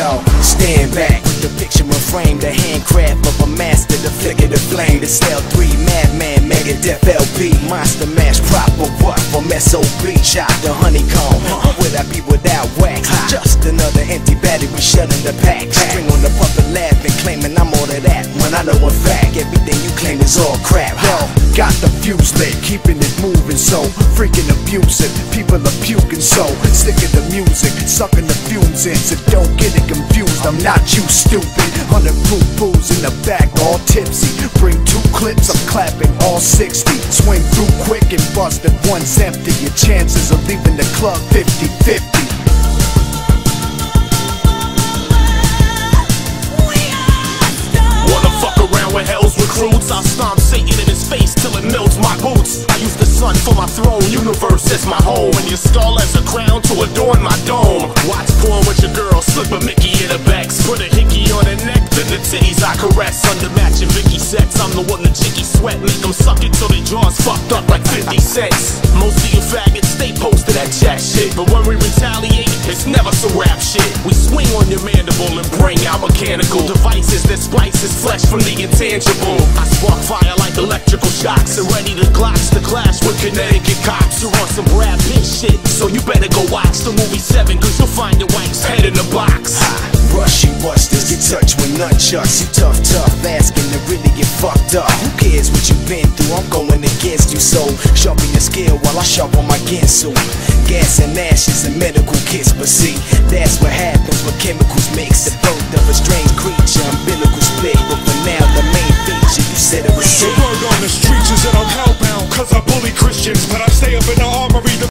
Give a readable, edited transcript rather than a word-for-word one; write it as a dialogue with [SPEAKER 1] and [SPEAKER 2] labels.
[SPEAKER 1] Yo, stand back with the picture and frame, the handcraft of a master, the flick of the flame, the cell 3, Madman, Megadeth LP, Monster Mash, proper what from SOB, shot the honeycomb. What would I be without wax? Just another empty battery shutting the pack. String on the puppet laughing, claiming I'm all of that, when I know in fact everything you claim is all crap.
[SPEAKER 2] Yo, got the fuse lit, keeping it moving, so freaking abusive. People are puking, so sick of the music, sucking the fumes in. So don't get it confused, I'm not you stupid. 100 proof booze in the back, all tipsy. Bring 2 clips, I'm clapping all 60. Swing through quick and bust if one's empty. Your chances of leaving the club 50-50.
[SPEAKER 3] With hell's recruits, I'll stomp Satan in his face till it melts my boots. I use the sun for my throne, universe as my home, and your skull as a crown to adorn my dome. Watch porn with your girl, slip a Mickey in her backs, put a hickey on her neck, then the titties I caress. Under matching Vicky sex, I'm the one the jiggy sweat, make them suck it till their jaws fucked up like 50 cents. Most of you faggots stay posted that chat shit, but when we retaliate, it's never some rap shit. We swing on your mandible and bring out mechanical devices that splices flesh from the intangible. I spark fire like electrical shocks and ready to glocks to clash with Connecticut cops. You're on some Brad Pitt shit, so you better go watch the movie 7, cause you'll find your wife's head in the box.
[SPEAKER 1] Rush you busters, get touched with nunchucks. You tough, asking to really get fucked up. Who cares what you been through? I'm going against you, so sharpen your skill while I sharpen my Ginsu. Gas and ashes and medical kits, but see, that's what happens when chemicals mix. The birth of a strange creature, umbilical split. But for now, the main feature, you said it was sick.
[SPEAKER 4] The word on the streets is that I'm hellbound, cause I bully Christians, but I stay up in the armory.